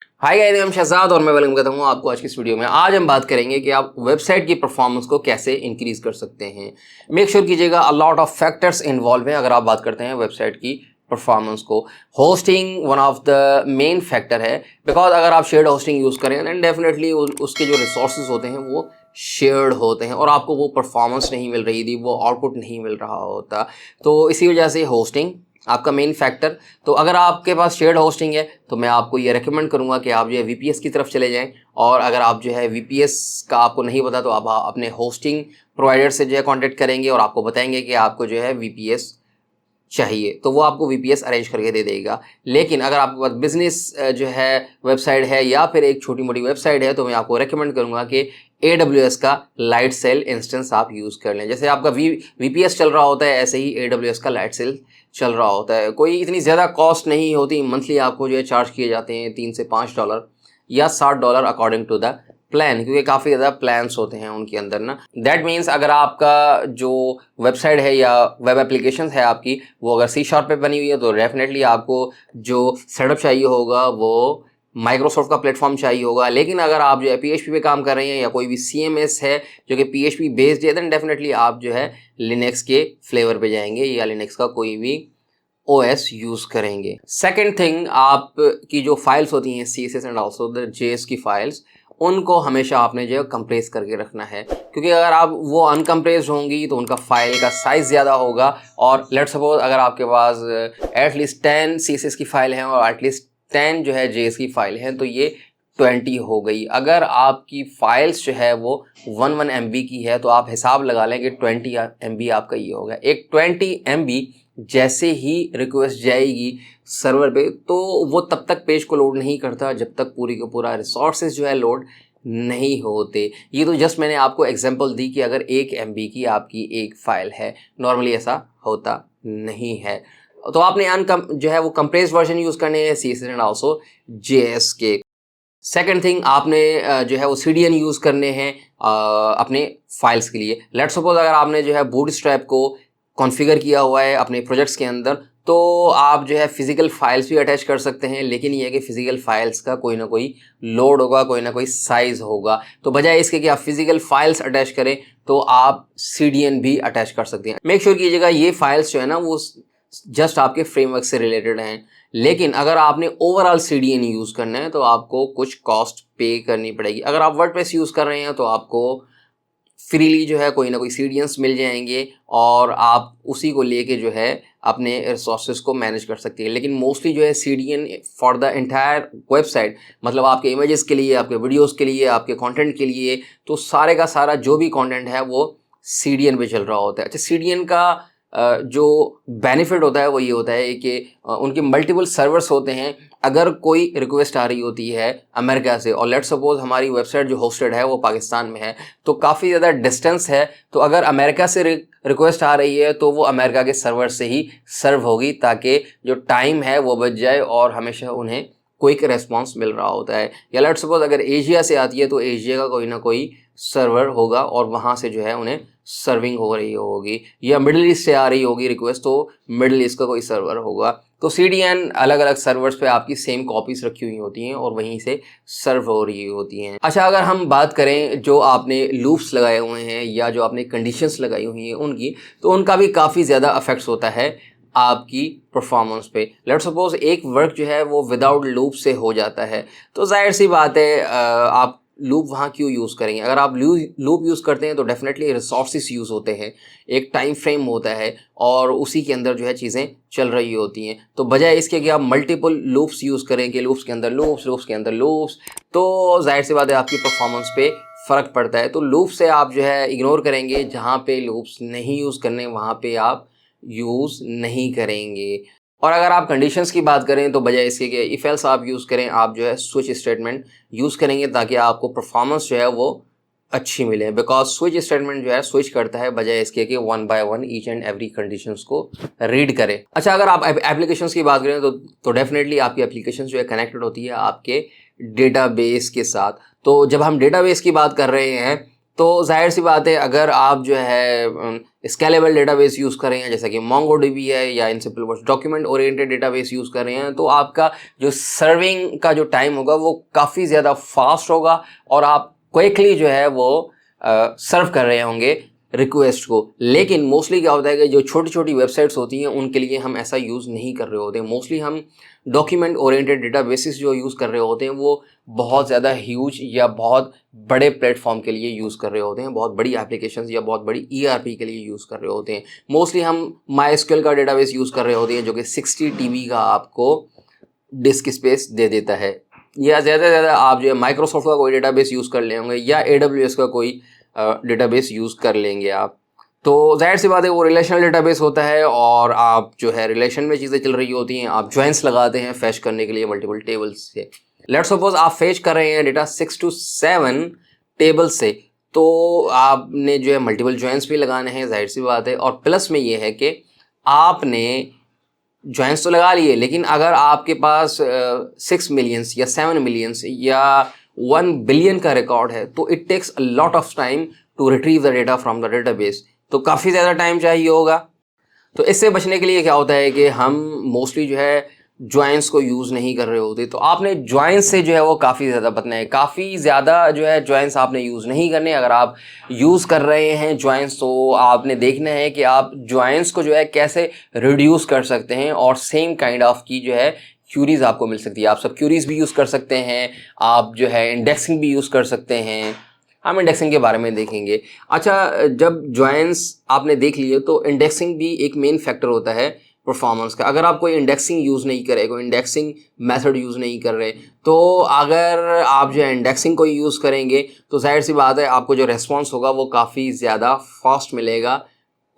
Hi guys, मैं शहजाद और मैं वेलकम करता हूँ आपको आज की इस वीडियो में। आज हम बात करेंगे कि आप वेबसाइट की परफॉर्मेंस को कैसे इंक्रीज कर सकते हैं। मेक श्योर कीजिएगा अ लॉट ऑफ फैक्टर्स इन्वॉल्व हैं अगर आप बात करते हैं वेबसाइट की परफॉर्मेंस को। Hosting one of the main factor है, बिकॉज अगर आप शेयर्ड होस्टिंग यूज़ करें देन डेफिनेटली उसके जो रिसोर्सेज होते हैं वो शेयर्ड होते हैं और आपको वो परफॉर्मेंस नहीं मिल रही थी, वो आउटपुट नहीं मिल रहा होता। तो इसी वजह से होस्टिंग आपका मेन फैक्टर। तो अगर आपके पास शेयर्ड होस्टिंग है तो मैं आपको ये रेकमेंड करूंगा कि आप जो है वीपीएस की तरफ चले जाएं। और अगर आप जो है वीपीएस का आपको नहीं पता तो आप अपने होस्टिंग प्रोवाइडर से जो है कांटेक्ट करेंगे और आपको बताएंगे कि आपको जो है वीपीएस चाहिए, तो वो आपको वीपीएस अरेंज करके दे देगा। लेकिन अगर आपके पास बिजनेस जो है वेबसाइट है या फिर एक छोटी मोटी वेबसाइट है तो मैं आपको रेकमेंड करूंगा कि AWS का लाइट सेल इंस्टेंस आप यूज़ कर लें। जैसे आपका वीपीएस चल रहा होता है ऐसे ही AWS का लाइट सेल चल रहा होता है। कोई इतनी ज़्यादा कॉस्ट नहीं होती, मंथली आपको जो है चार्ज किए जाते हैं $3 से $5 या $60 अकॉर्डिंग टू द प्लान, क्योंकि काफ़ी ज़्यादा प्लान्स होते हैं उनके अंदर ना। दैट मीन्स अगर आपका जो वेबसाइट है या वेब एप्लीकेशन है आपकी, वो अगर C# पे बनी हुई है तो डेफिनेटली आपको जो सेटअप चाहिए होगा वो माइक्रोसॉफ्ट का प्लेटफॉर्म चाहिए होगा। लेकिन अगर आप जो है PHP पे काम कर रहे हैं या कोई भी CMS है जो कि PHP बेस्ड है देन डेफिनेटली आप जो है लिनक्स के फ्लेवर पे जाएंगे या लिनक्स का कोई भी OS यूज़ करेंगे। सेकेंड थिंग, आप की जो फाइल्स होती हैं CSS and also the JS की फाइल्स, उनको हमेशा आपने जो है कंप्रेस करके रखना है, क्योंकि अगर आप वो अनकम्प्रेस्ड होंगी तो उनका फाइल का साइज़ ज़्यादा होगा। और लेट सपोज अगर आपके पास एटलीस्ट 10 CSS की फाइल है और एटलीस्ट 10 जो है JS की फाइल है तो ये 20 हो गई। अगर आपकी फाइल्स जो है वो 1 MB की है तो आप हिसाब लगा लें कि 20 MB आपका ये होगा। एक 20 MB जैसे ही रिक्वेस्ट जाएगी सर्वर पे तो वो तब तक पेज को लोड नहीं करता जब तक पूरी का पूरा रिसोर्सेज जो है लोड नहीं होते। ये तो जस्ट मैंने आपको एग्जांपल दी कि अगर 1 MB की आपकी एक फाइल है, नॉर्मली ऐसा होता नहीं है। तो आपने अनकम जो है वो कंप्रेस्ड वर्जन यूज़ करने हैं CSS एंड ऑल्सो JS के। सेकेंड थिंग, आपने जो है वो CDN यूज़ करने हैं अपने फाइल्स के लिए। लेट्स सपोज अगर आपने जो है बूटस्ट्रैप को कॉन्फ़िगर किया हुआ है अपने प्रोजेक्ट्स के अंदर तो आप जो है फिज़िकल फाइल्स भी अटैच कर सकते हैं, लेकिन ये है कि फ़िज़िकल फाइल्स का कोई ना कोई लोड होगा, कोई ना कोई साइज़ होगा। तो बजाय इसके कि आप फिज़िकल फाइल्स अटैच करें तो आप CDN भी अटैच कर सकते हैं। मेक श्योर कीजिएगा ये फाइल्स जो है ना वो जस्ट आपके फ्रेमवर्क से रिलेटेड हैं। लेकिन अगर आपने ओवरऑल CDN यूज़ करना है तो आपको कुछ कॉस्ट पे करनी पड़ेगी। अगर आप वर्डप्रेस यूज़ कर रहे हैं तो आपको फ्रीली जो है कोई ना कोई CDNs मिल जाएंगे और आप उसी को लेके जो है अपने रिसोर्सेज को मैनेज कर सकते हैं। लेकिन मोस्टली जो है CDN for the entire website, मतलब आपके इमेजेस के लिए, आपके वीडियोस के लिए, आपके कंटेंट के लिए, तो सारे का सारा जो भी कंटेंट है वो CDN पे चल रहा होता है। अच्छा, CDN का जो बेनिफिट होता है वो ये होता है कि उनके मल्टीपल सर्वर्स होते हैं। अगर कोई रिक्वेस्ट आ रही होती है अमेरिका से और लेट्स सपोज हमारी वेबसाइट जो होस्टेड है वो पाकिस्तान में है तो काफ़ी ज़्यादा डिस्टेंस है, तो अगर अमेरिका से रिक्वेस्ट आ रही है तो वो अमेरिका के सर्वर से ही सर्व होगी ताकि जो टाइम है वो बच जाए और हमेशा उन्हें क्विक रेस्पॉन्स मिल रहा होता है। या लेट्स सपोज अगर एशिया से आती है तो एशिया का कोई ना कोई सर्वर होगा और वहाँ से जो है उन्हें सर्विंग हो रही होगी। या मिडिल ईस्ट से आ रही होगी रिक्वेस्ट तो मिडिल ईस्ट का कोई सर्वर होगा। तो CDN अलग अलग सर्वर्स पे आपकी सेम कॉपीज रखी हुई होती हैं और वहीं से सर्व हो रही होती हैं। अच्छा, अगर हम बात करें जो आपने लूप्स लगाए हुए हैं या जो आपने कंडीशंस लगाई हुई हैं उनकी, तो उनका भी काफ़ी ज़्यादा इफेक्ट्स होता है आपकी परफॉर्मेंस पे। लेट्स सपोज एक वर्क जो है वो विदाउट लूप से हो जाता है तो जाहिर सी बात है आप लूप वहाँ क्यों यूज़ करेंगे। अगर आप लूप यूज़ करते हैं तो डेफिनेटली रिसोर्सेज यूज़ होते हैं, एक टाइम फ्रेम होता है और उसी के अंदर जो है चीज़ें चल रही होती हैं। तो बजाय इसके कि आप मल्टीपल लूप्स यूज़ करें कि लूप्स के अंदर लूप्स, लूप्स के अंदर लूप्स, तो जाहिर सी बात है आपकी परफॉर्मेंस पे फ़र्क पड़ता है। तो लूप से आप जो है इग्नोर करेंगे, जहाँ पे लूप्स नहीं यूज़ करने वहाँ पे आप यूज़ नहीं करेंगे। और अगर आप कंडीशंस की बात करें तो बजाय इसके कि इफ एल्स आप यूज़ करें, आप जो है स्विच स्टेटमेंट यूज़ करेंगे ताकि आपको परफॉर्मेंस जो है वो अच्छी मिले। बिकॉज स्विच स्टेटमेंट जो है स्विच करता है बजाय इसके कि one by one each and every conditions को रीड करे। अच्छा, अगर आप एप्लीकेशंस की बात करें तो डेफिनेटली आपकी एप्लीकेशन जो है कनेक्टेड होती है आपके डेटाबेस के साथ। तो जब हम डेटाबेस की बात कर रहे हैं तो जाहिर सी बात है अगर आप जो है स्केलेबल डेटाबेस यूज़ कर रहे हैं जैसा कि मोंगोडीबी है या in simple words document oriented database use कर रहे हैं तो आपका जो सर्विंग का जो टाइम होगा वो काफ़ी ज़्यादा फास्ट होगा और आप क्विकली जो है वो सर्व कर रहे होंगे रिक्वेस्ट को। लेकिन मोस्टली क्या होता है कि जो छोटी छोटी वेबसाइट्स होती हैं उनके लिए हम ऐसा यूज़ नहीं कर रहे होते हैं। मोस्टली हम डॉक्यूमेंट ओरिएंटेड डेटाबेसेस जो यूज़ कर रहे होते हैं वो बहुत ज़्यादा ह्यूज या बहुत बड़े प्लेटफॉर्म के लिए यूज़ कर रहे होते हैं, बहुत बड़ी एप्लीकेशंस या बहुत बड़ी ERP के लिए यूज़ कर रहे होते हैं। मोस्टली हम MySQL का डेटाबेस यूज़ कर रहे होते हैं जो कि 60 TB का आपको डिस्क स्पेस दे देता है, या ज़्यादा से ज़्यादा आप जो है माइक्रोसॉफ्ट का कोई डेटाबेस यूज़ कर लेंगे या AWS का कोई डेटाबेस यूज़ कर लेंगे आप। तो जाहिर सी बात है वो रिलेशनल डेटाबेस होता है और आप जो है रिलेशन में चीज़ें चल रही होती हैं, आप ज्वाइंस लगाते हैं फैच करने के लिए मल्टीपल टेबल्स से। लेट्स सपोज आप फैच कर रहे हैं डेटा 6 to 7 टेबल से, तो आपने जो है मल्टीपल ज्वाइंस भी लगाने हैं, जाहिर सी बात है। और प्लस में ये है कि आपने ज्वाइंस तो लगा लिए, लेकिन अगर आपके पास 6 मिलियंस या 7 मिलियंस या 1 बिलियन का रिकॉर्ड है तो it takes a lot of time to retrieve the data from the database, तो काफ़ी ज़्यादा टाइम चाहिए होगा। तो इससे बचने के लिए क्या होता है कि हम मोस्टली जो है ज्वाइंस को यूज़ नहीं कर रहे होते। तो आपने ज्वाइंस से जो है वो काफ़ी ज़्यादा बचना है, काफ़ी ज़्यादा जो है ज्वाइंस आपने यूज़ नहीं करने। अगर आप यूज़ कर रहे हैं ज्वाइंस तो आपने देखना है कि आप ज्वाइंस को जो है कैसे रिड्यूस कर सकते हैं और सेम काइंड ऑफ की जो है क्यूरीज आपको मिल सकती है। आप सब क्यूरीज भी यूज़ कर सकते हैं, आप जो है इंडेक्सिंग भी यूज़ कर सकते हैं, हम इंडेक्सिंग के बारे में देखेंगे। अच्छा, जब ज्वाइंस आपने देख लिए तो इंडेक्सिंग भी एक मेन फैक्टर होता है परफॉर्मेंस का। अगर आप कोई इंडेक्सिंग यूज़ नहीं करे, कोई इंडेक्सिंग मेथड यूज़ नहीं कर रहे, तो अगर आप जो है इंडेक्सिंग को यूज़ करेंगे तो जाहिर सी बात है आपको जो रेस्पॉन्स होगा वो काफ़ी ज़्यादा फास्ट मिलेगा,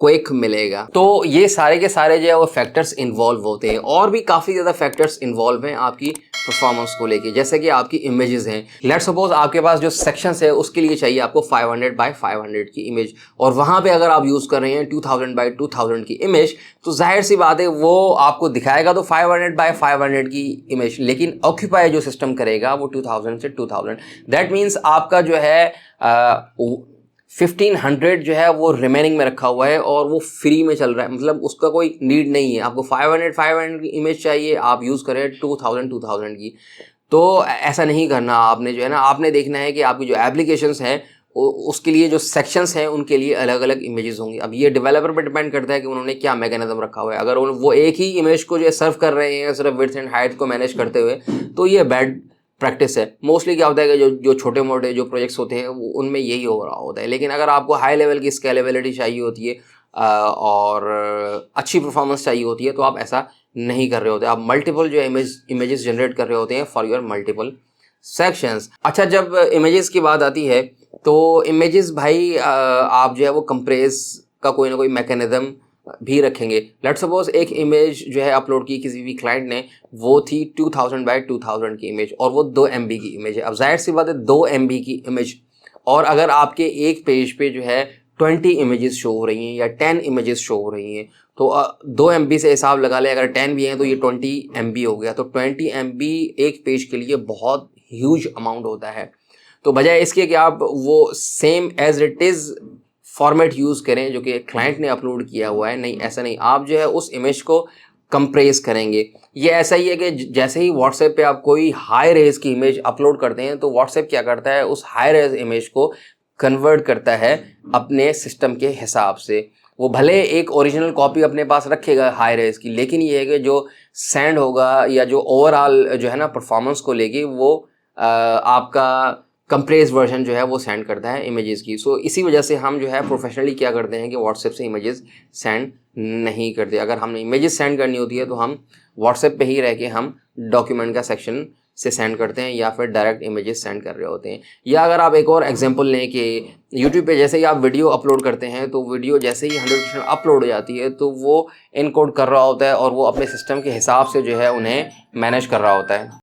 क्विक मिलेगा। तो ये सारे के सारे जो है वो फैक्टर्स इन्वॉल्व होते हैं और भी काफ़ी ज़्यादा फैक्टर्स इन्वॉल्व हैं आपकी परफॉर्मेंस को लेके, जैसे कि आपकी इमेजेस हैं। लेट्स सपोज आपके पास जो सेक्शंस है उसके लिए चाहिए आपको 500 बाय 500 की इमेज, और वहाँ पे अगर आप यूज़ कर रहे हैं 2000 बाय 2000 की इमेज, तो जाहिर सी बात है वो आपको दिखाएगा तो 500 बाय 500 की इमेज, लेकिन ऑक्यूपाई जो सिस्टम करेगा वो 2000 से 2000। दैट मीन्स आपका जो है 1500 जो है वो रिमेनिंग में रखा हुआ है और वो फ्री में चल रहा है, मतलब उसका कोई नीड नहीं है। आपको 500 की इमेज चाहिए, आप यूज़ करें 2000 की। तो ऐसा नहीं करना आपने, जो है ना, आपने देखना है कि आपकी जो एप्लीकेशंस हैं उसके लिए जो सेक्शंस हैं उनके लिए अलग अलग इमेजेस होंगी। अब ये डेवलपर पर डिपेंड करता है कि उन्होंने क्या मैकेनिज्म रखा हुआ है। अगर वो एक ही इमेज को जो है सर्व कर रहे हैं सिर्फ विड्थ एंड हाइट को मैनेज करते हुए, तो ये बैड प्रैक्टिस है। मोस्टली क्या होता है कि जो छोटे मोटे जो प्रोजेक्ट्स होते हैं उनमें यही हो रहा होता है। लेकिन अगर आपको हाई लेवल की स्केलेबिलिटी चाहिए होती है और अच्छी परफॉर्मेंस चाहिए होती है तो आप ऐसा नहीं कर रहे होते, आप मल्टीपल जो इमेजेस जनरेट कर रहे होते हैं फॉर योर मल्टीपल सेक्शंस। अच्छा, जब इमेजेस की बात आती है तो इमेजेस भाई आप जो है वो कंप्रेस का कोई ना कोई मैकेनिज्म भी रखेंगे। लेट सपोज एक इमेज जो है अपलोड की किसी भी क्लाइंट ने, वो थी 2000 बाय 2000 की इमेज और वो 2 MB की इमेज है। अब जाहिर सी बात है 2 MB की इमेज, और अगर आपके एक पेज पे जो है 20 इमेजेस शो हो रही हैं या 10 इमेजेस शो हो रही हैं, तो 2 MB से हिसाब लगा ले, अगर 10 भी हैं तो ये 20 MB हो गया। तो 20 MB एक पेज के लिए बहुत ह्यूज अमाउंट होता है। तो बजाय इसके कि आप वो same as it is format use करें जो कि क्लाइंट ने अपलोड किया हुआ है, नहीं, ऐसा नहीं। आप जो है उस इमेज को कंप्रेस करेंगे। ये ऐसा ही है कि जैसे ही व्हाट्सएप पे आप कोई हाई रेज की इमेज अपलोड करते हैं तो व्हाट्सएप क्या करता है, उस हाई रेज इमेज को कन्वर्ट करता है अपने सिस्टम के हिसाब से। वो भले एक ओरिजिनल कॉपी अपने पास रखेगा हाई रेज की, लेकिन ये है कि जो सेंड होगा या जो ओवरऑल जो है ना परफॉर्मेंस को लेके वो आपका कंप्रेस वर्जन जो है वो सेंड करता है इमेजेस की। सो इसी वजह से हम जो है प्रोफेशनली क्या करते हैं कि व्हाट्सएप से इमेजेस सेंड नहीं करते। अगर हमने इमेजेस सेंड करनी होती है तो हम व्हाट्सएप पे ही रह के हम डॉक्यूमेंट का सेक्शन से सेंड करते हैं या फिर डायरेक्ट इमेजेस सेंड कर रहे होते हैं। या अगर आप एक और एग्जांपल लें कि यूट्यूब पे जैसे ही आप वीडियो अपलोड करते हैं तो वीडियो जैसे ही 100% अपलोड हो जाती है तो वो इनकोड कर रहा होता है और वो अपने सिस्टम के हिसाब से जो है उन्हें मैनेज कर रहा होता है।